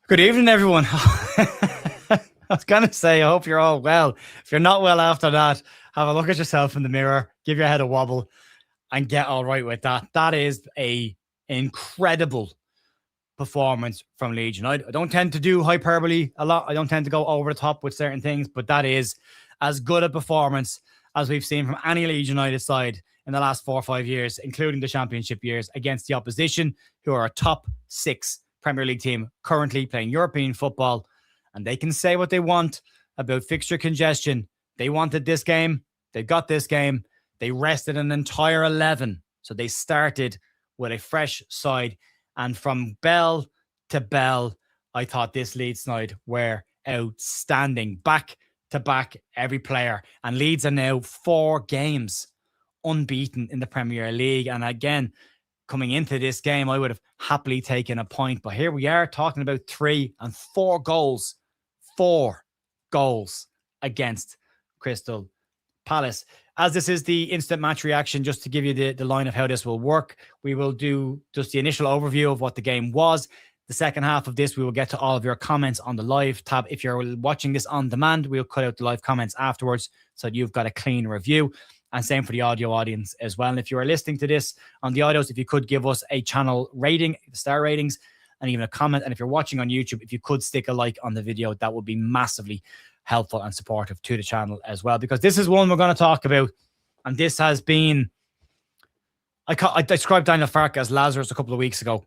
Good evening, everyone. I was going to say, I hope you're all well. If you're not well after that, have a look at yourself in the mirror, give your head a wobble, and get all right with that. That is a incredible performance from Leeds United. I don't tend to do hyperbole a lot. I don't tend to go over the top with certain things, but that is as good a performance as we've seen from any Leeds United side in the last 4 or 5 years, including the championship years, against the opposition, who are a top 6 Premier League team currently playing European football. And they can say what they want about fixture congestion. They wanted this game. They got this game. They rested an entire 11. So they started with a fresh side. And from bell to bell, I thought this Leeds side were outstanding. Back to back, every player. And Leeds are now 4 games unbeaten in the Premier League. And again, coming into this game, I would have happily taken a point. But here we are talking about 3 and 4 goals. 4 goals against Crystal Palace. As this is the instant match reaction, just to give you the line of how this will work, we will do just the initial overview of what the game was. The second half of this, we will get to all of your comments on the live tab. If you're watching this on demand, we'll cut out the live comments afterwards so you've got a clean review. And same for the audio audience as well. And if you are listening to this on the audios, if you could give us a channel rating, star ratings, and even a comment. And if you're watching on YouTube, if you could stick a like on the video, that would be massively helpful and supportive to the channel as well. Because this is one we're going to talk about. And this has been... I described Daniel Farke as Lazarus a couple of weeks ago.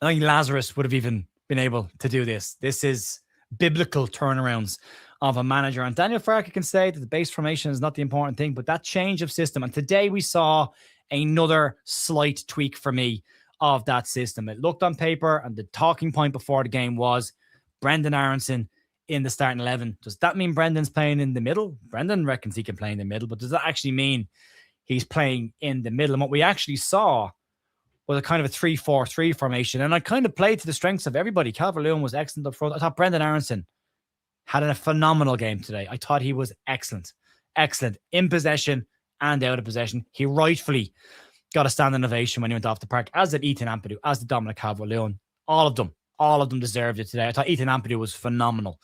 I think Lazarus would have even been able to do this. This is biblical turnarounds of a manager. And Daniel Farke can say that the base formation is not the important thing, but that change of system. And today we saw another slight tweak for me of that system. It looked on paper, and the talking point before the game was Brendan Aronson in the starting 11. Does that mean Brendan's playing in the middle? Brendan reckons he can play in the middle, but does that actually mean he's playing in the middle? And what we actually saw was a kind of a 3-4-3 formation. And I kind of played to the strengths of everybody. Calvert-Lewin was excellent up front. I thought Brendan Aronson had a phenomenal game today. I thought he was excellent. Excellent in possession and out of possession. He rightfully got a standing ovation when he went off the park, as did Ethan Ampadu, as did Dominic Calvert-Lewin. All of them deserved it today. I thought Ethan Ampadu was phenomenal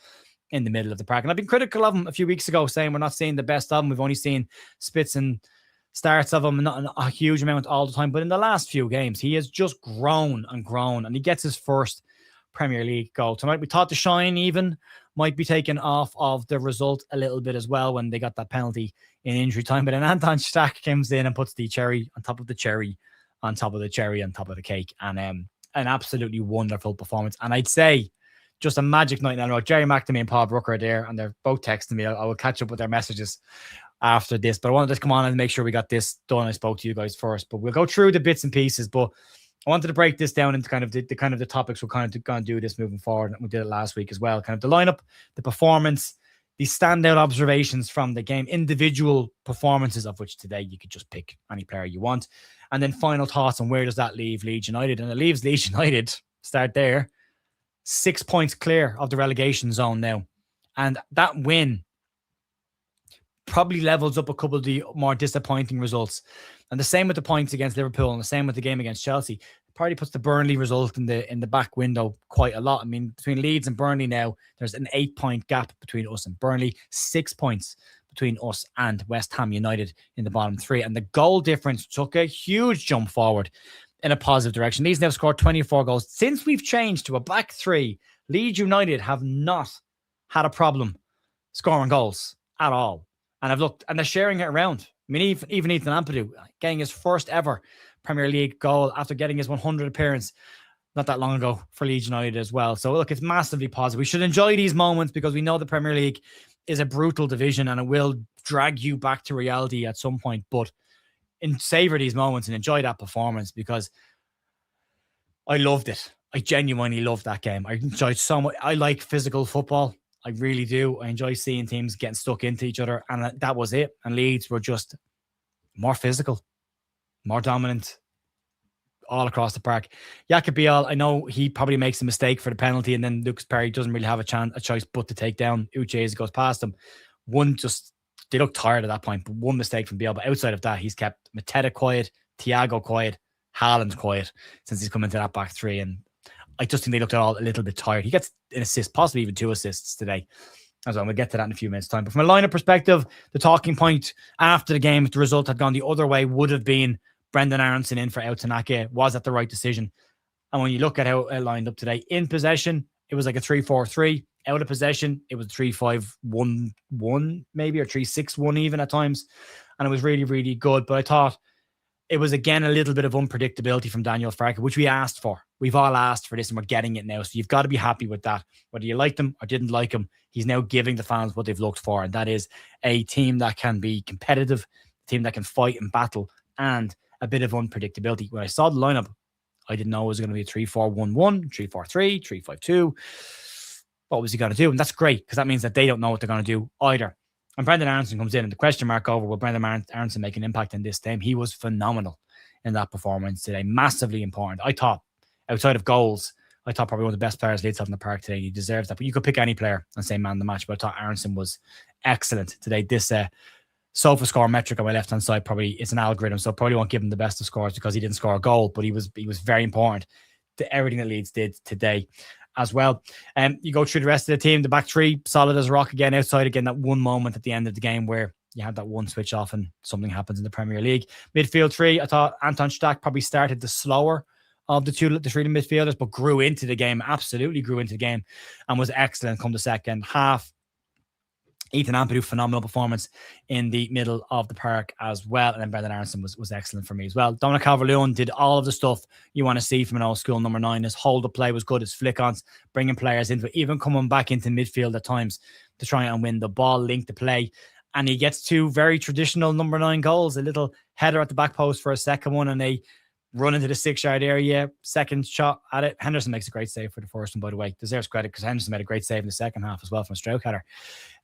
in the middle of the park. And I've been critical of him a few weeks ago, saying we're not seeing the best of him. We've only seen spits and starts of him, not a huge amount all the time. But in the last few games, he has just grown and grown, and he gets his first Premier League goal tonight. We thought the shine even might be taken off of the result a little bit as well when they got that penalty in injury time. But then Anton Stach comes in and puts the cherry on top of the cherry on top of the cherry on top of the cake. And an absolutely wonderful performance. And I'd say just a magic night. And Jerry McNamee and Paul Brooker are there, and they're both texting me. I will catch up with their messages after this, but I wanted to come on and make sure we got this done. I spoke to you guys first, but we'll go through the bits and pieces. But I wanted to break this down into kind of the topics we're kind of going to do this moving forward. And we did it last week as well. Kind of the lineup, the performance, the standout observations from the game, individual performances, of which today you could just pick any player you want. And then final thoughts on where does that leave Leeds United? And it leaves Leeds United, start there, 6 points clear of the relegation zone now. And that win probably levels up a couple of the more disappointing results. And the same with the points against Liverpool, and the same with the game against Chelsea. It probably puts the Burnley result in the back window quite a lot. I mean, between Leeds and Burnley now, there's an 8-point gap between us and Burnley, 6 points between us and West Ham United in the bottom 3. And the goal difference took a huge jump forward in a positive direction. Leeds now scored 24 goals. Since we've changed to a back 3, Leeds United have not had a problem scoring goals at all. And I've looked, and they're sharing it around. I mean, even Ethan Ampadu getting his first ever Premier League goal after getting his 100th appearance not that long ago for Leeds United as well. So look, it's massively positive. We should enjoy these moments because we know the Premier League is a brutal division and it will drag you back to reality at some point. But savor these moments and enjoy that performance, because I loved it. I genuinely loved that game. I enjoyed so much. I like physical football. I really do. I enjoy seeing teams getting stuck into each other. And that was it. And Leeds were just more physical, more dominant all across the park. Jakob Biel, I know he probably makes a mistake for the penalty, and then Lucas Perry doesn't really have a choice but to take down Uche as he goes past him. They look tired at that point, but one mistake from Biel. But outside of that, he's kept Mateta quiet, Thiago quiet, Haaland quiet since he's come into that back three. And I just think they looked all a little bit tired. He gets an assist, possibly even 2 assists today as well. We'll get to that in a few minutes' time. But from a lineup perspective, the talking point after the game, if the result had gone the other way, would have been Brendan Aronson in for Tanaka. Was that the right decision? And when you look at how it lined up today, in possession, it was like a 3-4-3. Out of possession, it was 3-5-1-1 maybe, or 3-6-1 even at times. And it was really, really good. But I thought it was, again, a little bit of unpredictability from Daniel Farke, which we asked for. We've all asked for this, and we're getting it now. So you've got to be happy with that. Whether you liked him or didn't like him, he's now giving the fans what they've looked for. And that is a team that can be competitive, a team that can fight and battle, and a bit of unpredictability. When I saw the lineup, I didn't know it was going to be a 3-4-1-1, 3-4-3, 3-5-2. What was he going to do? And that's great, because that means that they don't know what they're going to do either. And Brendan Aronson comes in, and the question mark over, will Brendan Aronson make an impact in this game? He was phenomenal in that performance today. Massively important. I thought, outside of goals, I thought probably one of the best players Leeds have in the park today. He deserves that. But you could pick any player and say man of the match. But I thought Aronson was excellent today. This sofa score metric on my left-hand side, probably it's an algorithm, so probably won't give him the best of scores because he didn't score a goal, but he was very important to everything that Leeds did today as well. You go through the rest of the team, the back three, solid as a rock again, outside again, that one moment at the end of the game where you had that one switch off and something happens in the Premier League. Midfield three, I thought Anton Stach probably started the slower of the three midfielders, but grew into the game, absolutely grew into the game, and was excellent come the second half. Ethan Ampadu, phenomenal performance in the middle of the park as well. And then Brendan Aronson was excellent for me as well. Dominic Calvert-Lewin did all of the stuff you want to see from an old school number 9. His hold of play was good. His flick-ons, bringing players into it, even coming back into midfield at times to try and win the ball, link the play. And he gets 2 very traditional number 9 goals, a little header at the back post for a second one, and they run into the 6-yard area, second shot at it. Henderson makes a great save for the first one, by the way. Deserves credit because Henderson made a great save in the second half as well from a stroke header.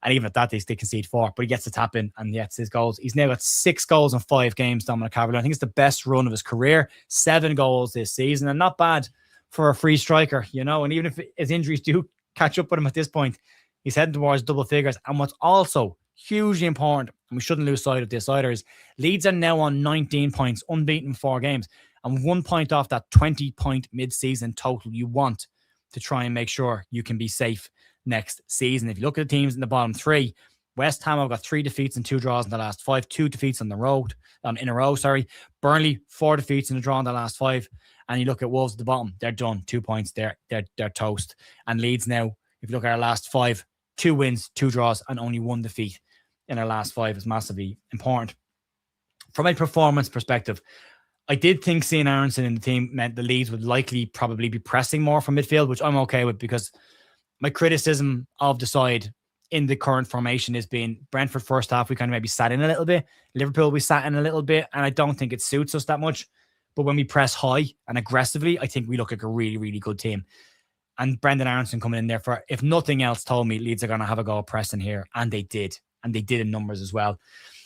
And even at that, they concede 4, but he gets the tap in and gets his goals. He's now got 6 goals in 5 games, Dominic Calvert-Lewin. I think it's the best run of his career. 7 goals this season, and not bad for a free striker, you know. And even if his injuries do catch up with him at this point, he's heading towards double figures. And what's also hugely important, and we shouldn't lose sight of this either, is Leeds are now on 19 points, unbeaten in 4 games. And 1 point off that 20-point mid-season total you want to try and make sure you can be safe next season. If you look at the teams in the bottom 3, West Ham have got 3 defeats and 2 draws in the last 5, 2 defeats in a row. Burnley, 4 defeats in a draw in the last 5. And you look at Wolves at the bottom, they're done. 2 points, they're toast. And Leeds now, if you look at our last 5, 2 wins, 2 draws, and only 1 defeat in our last 5 is massively important. From a performance perspective, I did think seeing Aronson in the team meant the Leeds would likely probably be pressing more from midfield, which I'm okay with, because my criticism of the side in the current formation is being Brentford first half, we kind of maybe sat in a little bit. Liverpool, we sat in a little bit, and I don't think it suits us that much. But when we press high and aggressively, I think we look like a really, really good team. And Brendan Aronson coming in there for, if nothing else, told me Leeds are going to have a go at pressing here. And they did. And they did in numbers as well.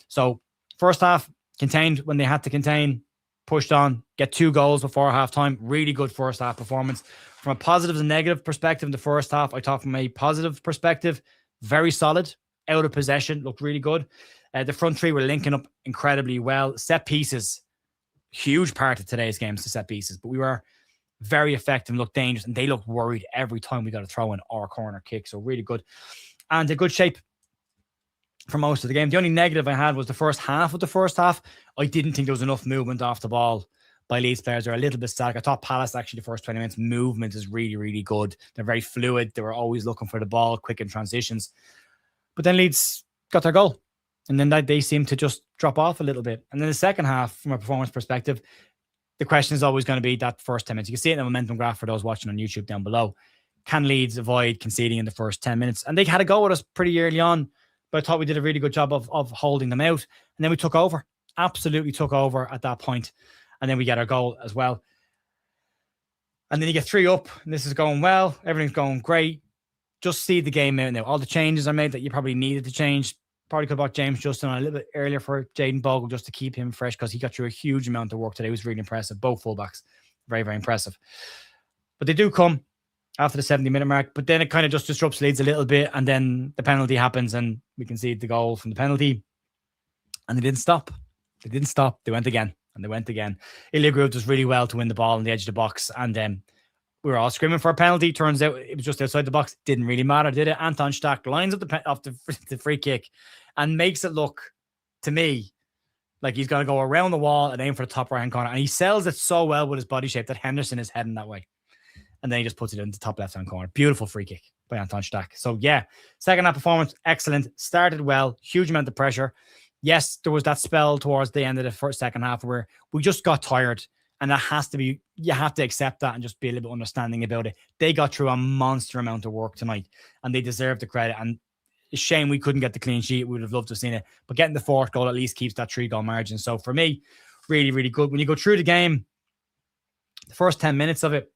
So first half, contained when they had to contain, pushed on, get 2 goals before halftime. Really good first half performance. From a positive and negative perspective in the first half, I thought from a positive perspective, very solid. Out of possession, looked really good. The front 3 were linking up incredibly well. Set pieces, huge part of today's game is the set pieces, but we were very effective and looked dangerous, and they looked worried every time we got a throw in or a corner kick. So really good. And a good shape for most of the game. The only negative I had was the first half of the first half. I didn't think there was enough movement off the ball by Leeds players. They're a little bit static. I thought Palace, actually, the first 20 minutes, movement is really, really good. They're very fluid. They were always looking for the ball, quick in transitions. But then Leeds got their goal. And then they seemed to just drop off a little bit. And then the second half, from a performance perspective, the question is always going to be that first 10 minutes. You can see it in the momentum graph for those watching on YouTube down below. Can Leeds avoid conceding in the first 10 minutes? And they had a go with us pretty early on, but I thought we did a really good job of holding them out. And then we took over. Absolutely took over at that point. And then we get our goal as well. And then you get 3 up, and this is going well. Everything's going great. Just see the game out now. All the changes are made that you probably needed to change. Probably could have brought James Justin on a little bit earlier for Jayden Bogle just to keep him fresh, because he got through a huge amount of work today. It was really impressive. Both fullbacks, very, very impressive. But they do come, after the 70-minute mark. But then it kind of just disrupts Leeds a little bit. And then the penalty happens and we concede the goal from the penalty. And they didn't stop. They didn't stop. They went again. And they went again. Ilya Groove does really well to win the ball on the edge of the box. And we were all screaming for a penalty. Turns out it was just outside the box. Didn't really matter, did it? Anton Stach lines up the free kick and makes it look, to me, like he's going to go around the wall and aim for the top right-hand corner. And he sells it so well with his body shape that Henderson is heading that way. And then he just puts it in the top left-hand corner. Beautiful free kick by Anton Stach. So, yeah, second half performance, excellent. Started well, huge amount of pressure. Yes, there was that spell towards the end of the second half where we just got tired. And that has to be, you have to accept that and just be a little bit understanding about it. They got through a monster amount of work tonight and they deserve the credit. And it's a shame we couldn't get the clean sheet. We would have loved to have seen it. But getting the fourth goal at least keeps that 3-goal margin. So for me, really, really good. When you go through the game, the first 10 minutes of it,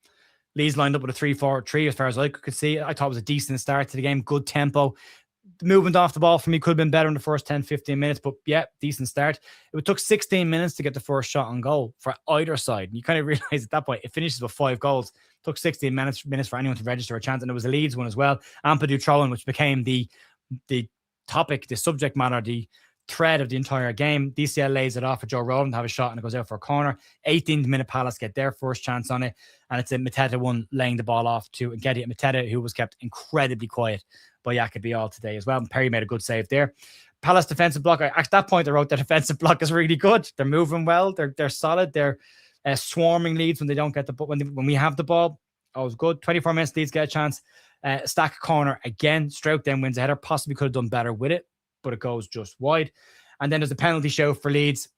Leeds lined up with a 3-4-3 as far as I could see. I thought it was a decent start to the game. Good tempo. The movement off the ball for me could have been better in the first 10, 15 minutes. But yeah, decent start. It took 16 minutes to get the first shot on goal for either side. And you kind of realize at that point, it finishes with 5 goals. It took 16 minutes for anyone to register a chance. And it was a Leeds one as well. Ampadu throwing, which became the topic, the subject matter, the thread of the entire game. DCL lays it off for Joe Rodon to have a shot and it goes out for a corner. 18th minute, Palace get their first chance on it. And it's a Mateta one laying the ball off to Nketiah Mateta, who was kept incredibly quiet by Jacoby all today as well. And Perry made a good save there. Palace defensive block. At that point, I wrote the defensive block is really good. They're moving well. They're solid. They're swarming Leeds when they don't get the ball. When we have the ball, it was good. 24 minutes, Leeds get a chance. Stack corner again. Strout then wins a header. Possibly could have done better with it, but it goes just wide. And then there's a penalty show for Leeds.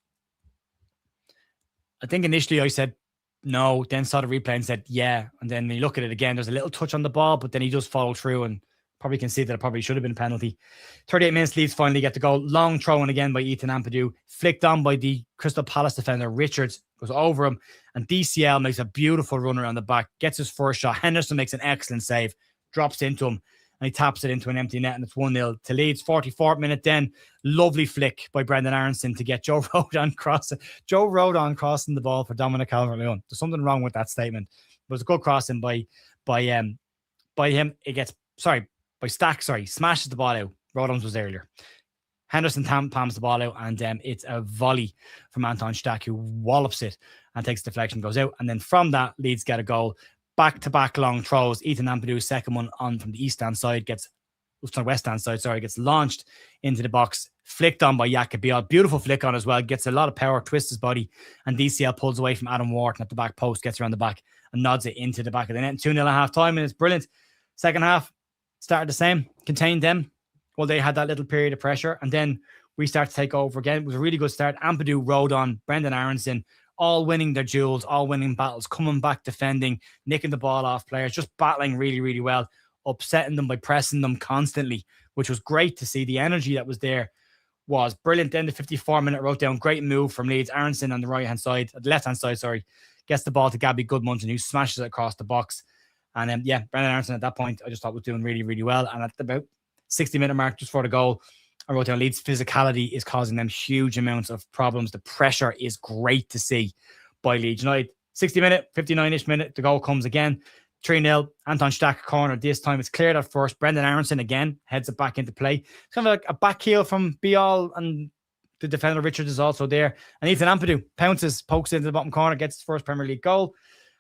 I think initially I said no, then saw the replay and said yeah. And then when you look at it again, there's a little touch on the ball, but then he just followed through and probably can see that it probably should have been a penalty. 38 minutes, Leeds finally get the goal. Long throw-in again by Ethan Ampadu. Flicked on by the Crystal Palace defender, Richards. Goes over him. And DCL makes a beautiful run around the back. Gets his first shot. Henderson makes an excellent save. Drops into him. And he taps it into an empty net. And it's 1-0 to Leeds. 44th minute then. Lovely flick by Brendan Aronson to get Joe Rodon crossing. Joe Rodon crossing the ball for Dominic Calvert-Lewin. There's something wrong with that statement. It was a good crossing by him. It gets... by Stack, smashes the ball out. Rodon's was earlier. Henderson palms the ball out, and it's a volley from Anton Stach, who wallops it and takes deflection, goes out. And then from that, Leeds get a goal. Back-to-back long throws. Ethan Ampadu's second one on from the west-hand side, gets launched into the box, flicked on by Jacoby. Beautiful flick on as well. Gets a lot of power, twists his body, and DCL pulls away from Adam Wharton at the back post, gets around the back, and nods it into the back of the net. 2-0 at half-time, and it's brilliant. Second half, started the same, contained them. Well, they had that little period of pressure, and then we start to take over again. It was a really good start. Ampadu, Rodon, Brendan Aronson, all winning their duels, all winning battles, coming back, defending, nicking the ball off players, just battling really, really well, upsetting them by pressing them constantly, which was great to see. The energy that was there was brilliant. Then the 54-minute wrote down, great move from Leeds. Aronson on the left-hand side, gets the ball to Gabby Goodmunson, who smashes it across the box. And Brendan Aronson at that point, I just thought was doing really, really well. And at about 60-minute mark, just for the goal, I wrote down Leeds' physicality is causing them huge amounts of problems. The pressure is great to see by Leeds United. 60-minute, 59-ish minute, the goal comes again. 3-0, Anton Stach corner. This time it's cleared at first. Brendan Aronson again heads it back into play. It's kind of like a back heel from Bial, and the defender Richards is also there. And Ethan Ampadu pounces, pokes into the bottom corner, gets his first Premier League goal.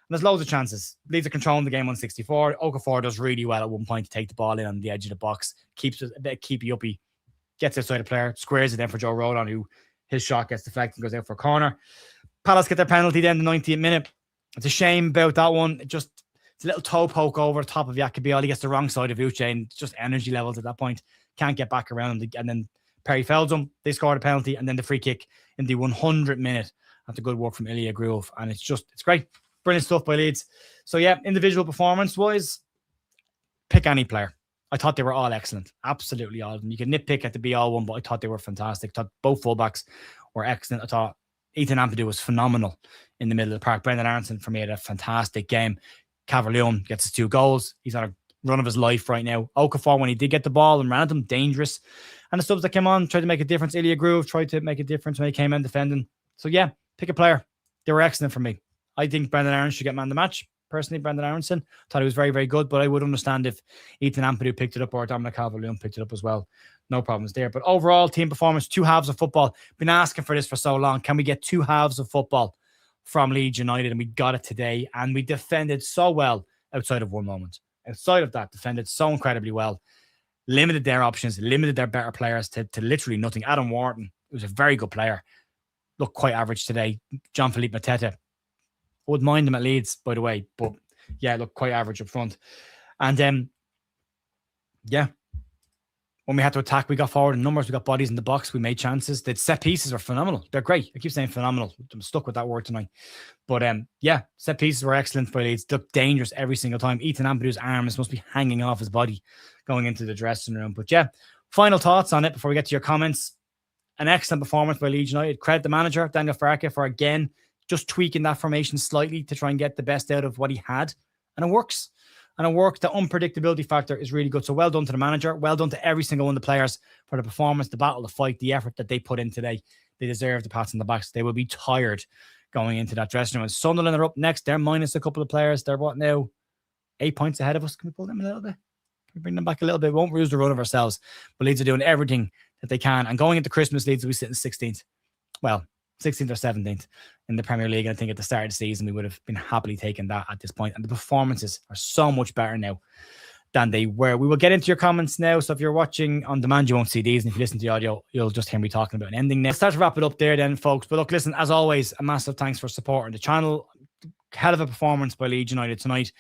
And there's loads of chances. Leeds are controlling the game on 64. Okafor does really well at one point to take the ball in on the edge of the box. Keeps it a bit keepy-uppy. Gets outside the player. Squares it in for Joe Rodon, who his shot gets deflected and goes out for a corner. Palace get their penalty then in the 90th minute. It's a shame about that one. It's a little toe poke over the top of Jacoby. He gets the wrong side of Uche, and just energy levels at that point. Can't get back around him. And then Perry fells him. They scored a penalty. And then the free kick in the 100th minute after good work from Ilya Groove. And it's great. Brilliant stuff by Leeds. So yeah, individual performance-wise, pick any player. I thought they were all excellent. Absolutely all of them. You can nitpick at the BL one, but I thought they were fantastic. I thought both fullbacks were excellent. I thought Ethan Ampadu was phenomenal in the middle of the park. Brendan Aronson, for me, had a fantastic game. Calvert-Lewin gets his 2 goals. He's on a run of his life right now. Okafor, when he did get the ball and ran at them, dangerous. And the subs that came on tried to make a difference. Ilya Groove tried to make a difference when he came in defending. So yeah, pick a player. They were excellent for me. I think Brendan Aronson should get man of the match. personally, Brendan Aronson. Thought he was very, very good, but I would understand if Ethan Ampadu picked it up or Dominic Calvert-Lewin picked it up as well. No problems there. But overall, team performance, 2 halves of football. Been asking for this for so long. Can we get 2 halves of football from Leeds United? And we got it today. And we defended so well outside of one moment. Outside of that, defended so incredibly well. Limited their options, limited their better players to literally nothing. Adam Wharton, who's a very good player, looked quite average today. Jean-Philippe Mateta, would mind him at Leeds, by the way. But yeah, looked quite average up front. And yeah, when we had to attack, we got forward in numbers, we got bodies in the box, we made chances. The set pieces are phenomenal. They're great. I keep saying phenomenal. I'm stuck with that word tonight. But yeah, set pieces were excellent by Leeds. Looked dangerous every single time. Ethan Ampadu's arms must be hanging off his body going into the dressing room. But yeah, final thoughts on it before we get to your comments. An excellent performance by Leeds United. Credit the manager, Daniel Farke, for again just tweaking that formation slightly to try and get the best out of what he had. And it works. And it worked. The unpredictability factor is really good. So well done to the manager. Well done to every single one of the players for the performance, the battle, the fight, the effort that they put in today. They deserve the pats on the backs. They will be tired going into that dressing room. And Sunderland are up next. They're minus a couple of players. They're what now? 8 points ahead of us. Can we pull them a little bit? Can we bring them back a little bit? We won't lose the run of ourselves. But Leeds are doing everything that they can. And going into Christmas, Leeds will be sitting 16th. Well, 16th or 17th in the Premier League. And I think at the start of the season, we would have been happily taking that at this point. And the performances are so much better now than they were. We will get into your comments now. So if you're watching on demand, you won't see these. And if you listen to the audio, you'll just hear me talking about an ending now. Let's start to wrap it up there then, folks. But look, listen, as always, a massive thanks for supporting the channel. Hell of a performance by Leeds United tonight.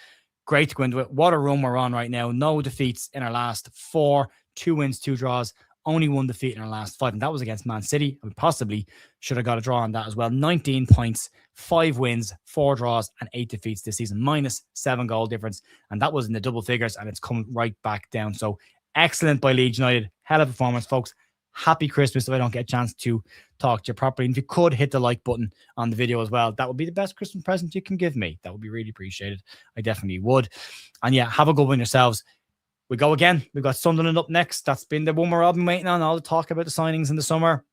Great to go into it. What a run we're on right now. No defeats in our last 4, 2 wins, 2 draws. Only 1 defeat in our last 5, and that was against Man City. We possibly should have got a draw on that as well. 19 points, 5 wins, 4 draws, and 8 defeats this season, minus 7 goal difference. And that was in the double figures, and it's come right back down. So excellent by Leeds United. Hell of a performance, folks. Happy Christmas if I don't get a chance to talk to you properly. And if you could hit the like button on the video as well, that would be the best Christmas present you can give me. That would be really appreciated. I definitely would. And yeah, have a good one yourselves. We go again. We've got Sunderland up next. That's been the one we're all been waiting on. All the talk about the signings in the summer.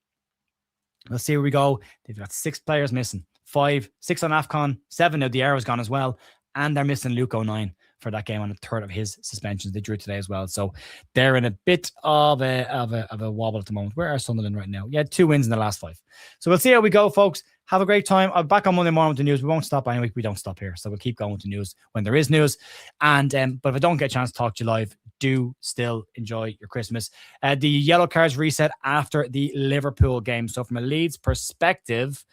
Let's see where we go. They've got 6 players missing. 6 on AFCON. 7 now. The arrow's gone as well. And they're missing Luke O'Nien for that game on a third of his suspensions. They drew today as well. So they're in a bit of a wobble at the moment. Where are Sunderland right now? Yeah, 2 wins in the last 5. So we'll see how we go, folks. Have a great time. I'm back on Monday morning with the news. We won't stop anyway. We don't stop here. So we'll keep going with the news when there is news. And but if I don't get a chance to talk to you live, do still enjoy your Christmas. The yellow cards reset after the Liverpool game. So from a Leeds perspective,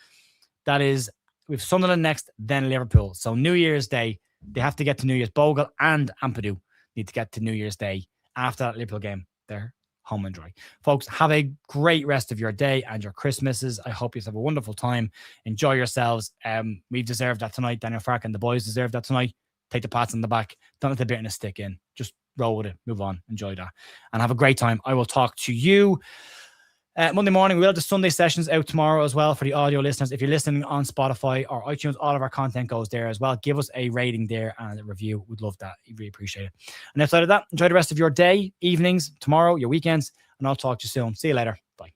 that is, we have Sunderland next, then Liverpool. So New Year's Day, they have to get to New Year's. Bogle and Ampadu need to get to New Year's Day after that Liverpool game. They're home and dry. Folks, have a great rest of your day and your Christmases. I hope you have a wonderful time. Enjoy yourselves. We deserve that tonight. Daniel Farke and the boys deserve that tonight. Take the pats on the back. Don't let the bitterness stick in. Just roll with it. Move on. Enjoy that. And have a great time. I will talk to you Monday morning. We'll have the Sunday sessions out tomorrow as well for the audio listeners. If you're listening on Spotify or iTunes, all of our content goes there as well. Give us a rating there and a review. We'd love that. We'd really appreciate it. And outside of that, enjoy the rest of your day, evenings, tomorrow, your weekends, and I'll talk to you soon. See you later. Bye.